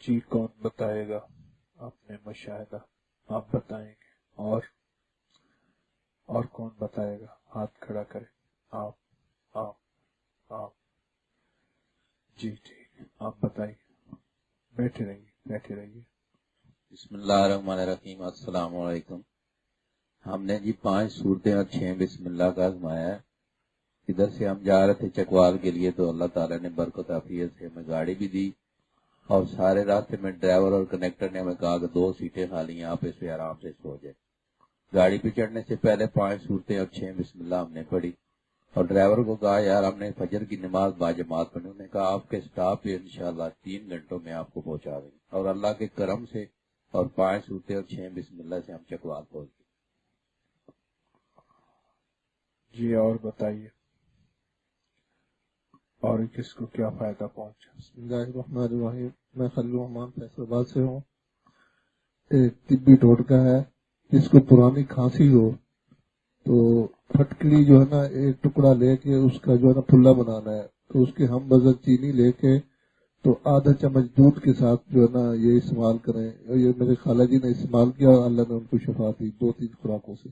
جی کون بتائے گا؟ آپ نے مشاہدہ آپ بتائیں گے اور کون بتائے گا؟ ہاتھ کھڑا کرے. آپ جی ٹھیک، آپ بتائیے. بیٹھے رہیے. بسم اللہ الرحمن الرحیم. السلام علیکم. ہم نے جی 5 صورتیں اور 6 بسم اللہ کا آزمایا ہے. ادھر سے ہم جا رہے تھے چکوال کے لیے تو اللہ تعالیٰ نے برکت عافیت سے ہمیں گاڑی بھی دی اور سارے راستے میں ڈرائیور اور کنیکٹر نے ہمیں کہا کہ 2 سیٹیں خالی ہیں، آپ اس پہ آرام سے سو جائیں. گاڑی پہ چڑھنے سے پہلے 5 صورتیں اور 6 بسم اللہ ہم نے پڑھی اور ڈرائیور کو کہا یار ہم نے فجر کی نماز باجماعت پڑھی. انہوں نے کہا آپ کے سٹاپ پہ انشاءاللہ 3 گھنٹوں میں آپ کو پہنچا دیں گے اور اللہ کے کرم سے اور 5 صورتیں اور 6 بسم اللہ سے ہم چکوال پہنچ گئے. جی اور بتائیے، اور کس کو کیا فائدہ پہنچا؟ بسم اللہ الرحمن الرحیم. میں خلیل الرحمان فیصل آباد سے ہوں. ایک طبی ٹوٹکا ہے، جس کو پرانی کھانسی ہو تو پھٹکڑی جو ہے نا ایک ٹکڑا لے کے اس کا جو ہے نا پھلا بنانا ہے، تو اس کے ہم وزن چینی لے کے تو آدھا چمچ دودھ کے ساتھ جو ہے نا یہ استعمال کریں. یہ میرے خالہ جی نے استعمال کیا اور اللہ نے ان کو شفا دی 2-3 خوراکوں سے.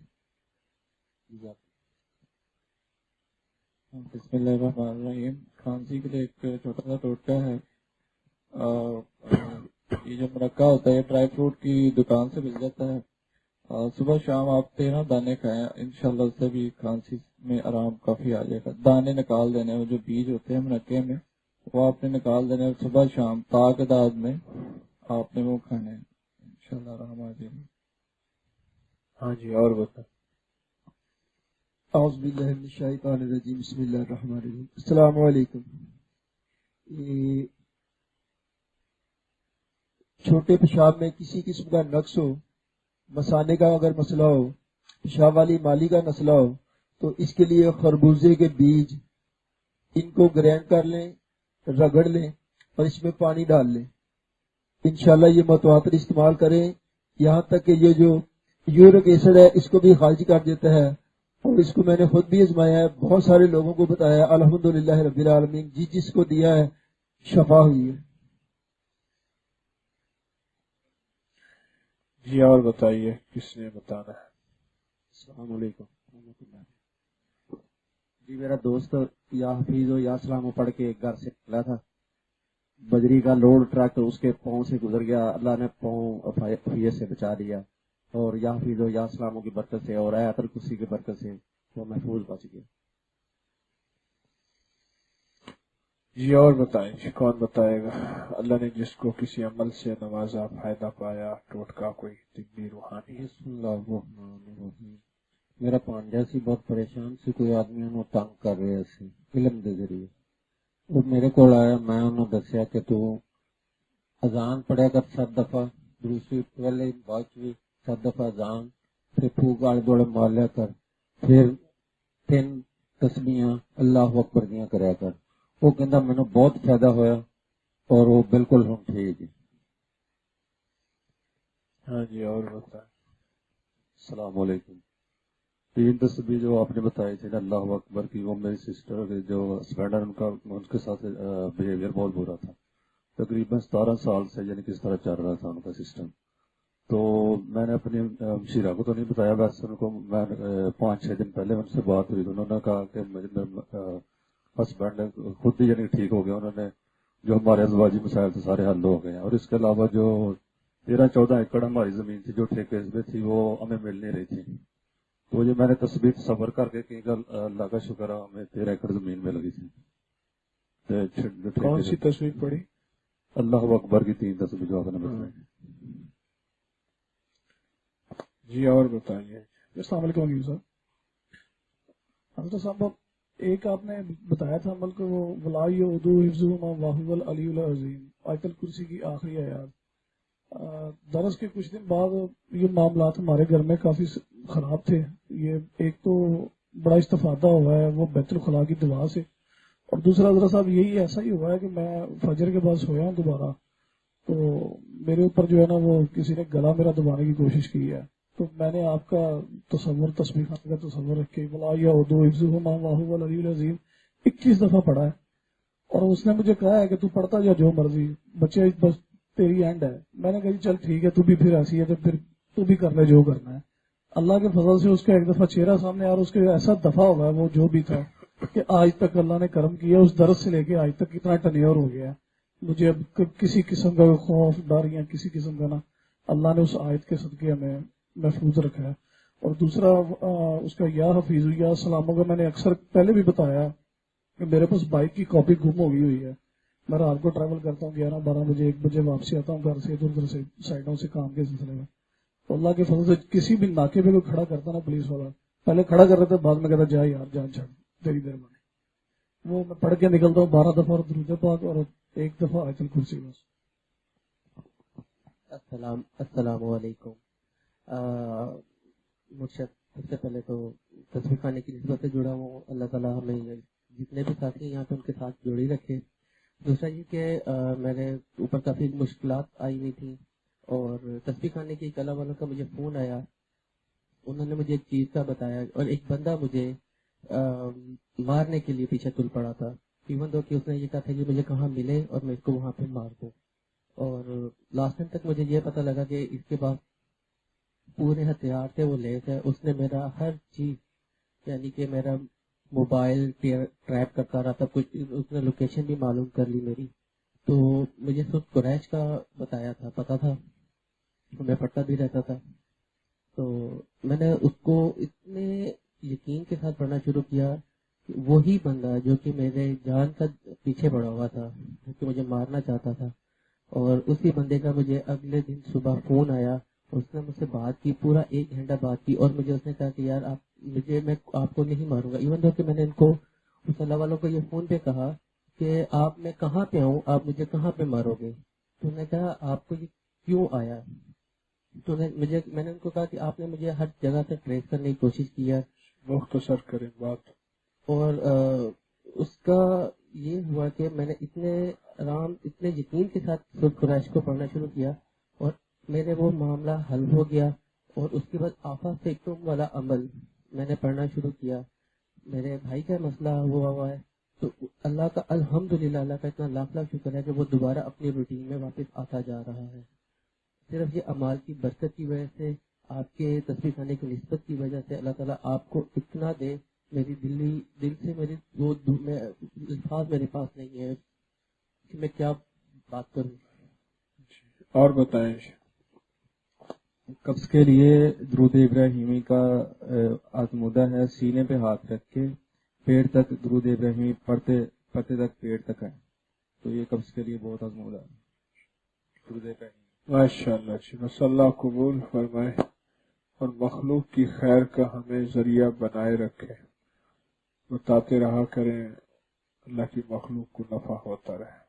بسم اللہ الرحمن الرحیم. کھانسی کے لیے ایک چھوٹا سا ٹوٹکا ہے. یہ جو مرکہ ہوتا ہے ڈرائی فروٹ کی دکان سے مل جاتا ہے. صبح شام آپ 13 دانے کھائیں، انشاءاللہ اس سے بھی کھانسی میں آرام کافی آ جائے گا. دانے نکال دینے، وہ جو بیج ہوتے ہیں مرکے میں وہ آپ نے نکال دینے، صبح شام تعداد میں آپ نے وہ کھانے ہیں، انشاءاللہ آرام آ جائے گا. ہاں جی اور بتا. اعوذ باللہ من الشیطان الرجیم. بسم اللہ الرحمن الرحیم. السلام علیکم. چھوٹے پیشاب میں کسی قسم کا نقص ہو، مثانے کا اگر مسئلہ ہو، پیشاب والی مالی کا مسئلہ ہو، تو اس کے لیے خربوزے کے بیج ان کو گرینڈ کر لیں، رگڑ لیں اور اس میں پانی ڈال لیں. انشاءاللہ یہ متواتر استعمال کریں، یہاں تک کہ یہ جو یورک ایسڈ ہے اس کو بھی خارج کر دیتا ہے. اور اس کو میں نے خود بھی آزمایا ہے، بہت سارے لوگوں کو بتایا، الحمدللہ رب العالمین. جس کو دیا ہے شفا ہوئی ہے. جی اور بتائیے کس نے بتانا ہے؟ السلام علیکم. جی میرا دوست یا حفیظ و یا سلام پڑھ کے گھر سے نکلا تھا، بجری کا لوڈ ٹرک اس کے پاؤں سے گزر گیا، اللہ نے پاؤں افیت سے بچا لیا اور یا حفیظ و یا سلاموں کی برکت سے اور آیت الکرسی کی برکت سے وہ محفوظ بچ گیا. جی اور بتائیں جی کون بتائے گا؟ اللہ نے جس کو کسی عمل سے نوازا، فائدہ پایا، ٹوٹکا کوئی طبی روحانی. بسم اللہ الرحمن الرحیم. میرا پانڈیا سی بہت پریشان سی، کوئی آدمی انہوں تنگ کر رہے سی علم دے ذریعے. وہ میرے کو آیا، میں انہوں دسیا کہ تو اذان پڑھے کر 7 دفعہ، دوسری پہلے بعد بھی 7 دفعہ اذان، پھر پھوک آڑے دوڑے مار لیا کر، پھر 3 تسبیحاں اللہ اکبر دیاں کریا کر. وہ کہندا مینوں بہت فائدہ ہویا اور وہ بالکل ہوں ٹھیک. ہاں جی اور بتائیں. السلام علیکم. 3 تسبیح جو آپ نے بتائی تھی نا اللہ اکبر کی، وہ میری سسٹر جو ہسبینڈ ہے ان کے ساتھ بیہیویئر بہت برا تھا. تقریباً 17 سال سے یعنی کس طرح چل رہا تھا ان کا سسٹم. تو میں نے اپنی شیرہ کو تو نہیں بتایا، ویسے ان کو میں 5-6 دن پہلے ان سے بات ہوئی تو انہوں نے کہا کہ مجھے ہسبینڈ خود ہی یعنی ٹھیک ہو گیا. انہوں نے جو ہمارے ازواجی مسائل تھے سارے حل ہو گئے ہیں. اور اس کے علاوہ جو 13-14 ایکڑ ہماری زمین تھی جو ٹھیکے میں تھی وہ ہمیں مل نہیں رہی تھی. تو یہ میں نے تصویر صبر کر کے کہ اللہ کا شکر ہے ہمیں 13 ایکڑ زمین میں لگی تھی. کون سی تصویر پڑھی؟ اللہ اکبر کی 3 تصویر جو آپ نے بتائی. جی اور بتائیے. السلام علیکم علیہ صاحب. حضرت صاحب ایک آپ نے بتایا تھا عمل کو، وہ ولا یعودو حفظہما وہو العلی العظیم، آیت الکرسی کی آخری آیات. درس کے کچھ دن بعد یہ معاملات ہمارے گھر میں کافی خراب تھے. یہ ایک تو بڑا استفادہ ہوا ہے وہ بیت الخلاء کی دعا سے، اور دوسرا حضرت صاحب یہی ایسا ہی ہوا ہے کہ میں فجر کے بعد سویا ہوں دوبارہ، تو میرے اوپر جو ہے نا وہ کسی نے گلا میرا دبانے کی کوشش کی ہے. تو میں نے آپ کا تصور تسبیح خانے کا تصور رکھ کے ولا یعودو حفظہما وہو العلی العظیم 21 دفعہ پڑھا ہے. اور اس نے مجھے کہا ہے کہ تو پڑھتا جا جو مرضی، بچے بس تیری اینڈ ہے. میں نے کہا جی چل ٹھیک ہے، تو بھی پھر ایسی ہے تو پھر تو بھی کر لے جو کرنا ہے. اللہ کے فضل سے اس کا ایک دفعہ چہرہ سامنے آ رہا، اس کے ایسا دفعہ ہوا وہ جو بھی تھا کہ آج تک اللہ نے کرم کیا، اس درس سے لے کے آج تک کتنا ٹنیور ہو گیا. مجھے اب کسی قسم کا خوف ڈر یا کسی قسم کا نہ، اللہ نے اس آیت کے صدقے ہمیں محفوظ رکھا ہے. اور دوسرا اس کا یا حفیظ یا سلاموں کا میں نے اکثر پہلے بھی بتایا کہ میرے پاس بائک کی کاپی گم ہو گئی ہوئی ہے. میں رات کو ٹریول کرتا ہوں 11-12 بجے 1 بجے واپسی آتا ہوں گھر سے، ادھر ادھر سے سائڈوں سے کام کے سلسلے میں. تو اللہ کے فضل سے کسی بھی ناکے پہ کوئی کھڑا کرتا نا پولیس والا، پہلے کھڑا کر رہا تھا، بعد میں کہتا جا یار جان چھڑ تیری مہربانی. وہ میں پڑھ کے نکلتا ہوں 12 دفعہ اور درود پاک اور 1 دفعہ آیت الکرسی بس. السلام علیکم. مرشد، سب سے پہلے تو تصویر خانے کی نسبت سے جڑا ہوں. اللہ تعالیٰ ہمیں جتنے بھی ساتھی ہیں یہاں پہ ان کے ساتھ جوڑی رکھے. دوسرا یہ کہ میرے اوپر کافی مشکلات آئی ہوئی تھیں، اور تصویر خانے کی کلا والوں کا مجھے فون آیا. انہوں نے مجھے ایک چیز کا بتایا، اور ایک بندہ مجھے مارنے کے لیے پیچھے تل پڑا تھا. ایون دو کہ اس نے یہ کہا تھا کہ مجھے کہاں ملے اور میں اس کو وہاں پہ مار دوں. اور لاسٹ ٹائم تک مجھے یہ پتہ لگا کہ اس کے بعد پورے ہتھیار تھے، وہ لیس ہے. اس نے میرا ہر چیز، یعنی کہ میرا موبائل ٹریپ کرتا رہا تھا، کچھ اس نے لوکیشن بھی معلوم کر لی میری. تو مجھے صرف قریش کا بتایا تھا، پتا تھا، میں پڑھتا بھی رہتا تھا. تو میں نے اس کو اتنے یقین کے ساتھ پڑھنا شروع کیا کہ وہی بندہ جو کہ میرے جان کا پیچھے پڑا ہوا تھا، جو کہ مجھے مارنا چاہتا تھا، اور اسی بندے کا مجھے اگلے دن صبح فون آیا. اس نے مجھ سے بات کی، پورا 1 گھنٹہ بات کی، اور مجھے اس نے کہا کہ یار میں آپ کو نہیں ماروں گا. ایون دو کہ میں نے ان کو اس اللہ والوں کو یہ فون پہ کہا کہ آپ میں کہاں پہ آؤں، آپ مجھے کہاں پہ مارو گے. تو نے کہا آپ کو یہ کیوں آیا. تو میں نے ان کو کہا کہ آپ نے مجھے ہر جگہ سے ٹریس کرنے کی کوشش کی ہے. مختصر کریں بات. اور اس کا یہ ہوا کہ میں نے اتنے یقین کے ساتھ سورۃ قریش کو پڑھنا شروع کیا، اور میرے وہ معاملہ حل ہو گیا. اور اس کے بعد آفات سے تم والا عمل میں نے پڑھنا شروع کیا. میرے بھائی کا مسئلہ ہوا ہے، تو اللہ کا الحمدللہ، اللہ کا اتنا لاکھ لاکھ شکر ہے کہ وہ دوبارہ اپنی روٹین میں واپس آتا جا رہا ہے. صرف یہ اعمال کی برکت کی وجہ سے، آپ کے تصویر خانے کی نسبت کی وجہ سے اللہ تعالیٰ آپ کو اتنا دے. میری دل سے وہ الفاظ میرے پاس نہیں ہے کہ میں کیا بات کروں. اور بتائیں. قبض کے لیے درود ابراہیمی کا آزمودہ ہے، سینے پہ ہاتھ رکھ کے پیٹ تک درود ابراہیمی پڑھتے تک پیٹ تک ہے. تو یہ قبض کے لیے بہت آزمودہ ہے درود ابراہیمی. ماشاءاللہ جی، بس اللہ قبول فرمائے اور مخلوق کی خیر کا ہمیں ذریعہ بنائے رکھے. بتاتے رہا کریں، اللہ کی مخلوق کو نفع ہوتا رہے.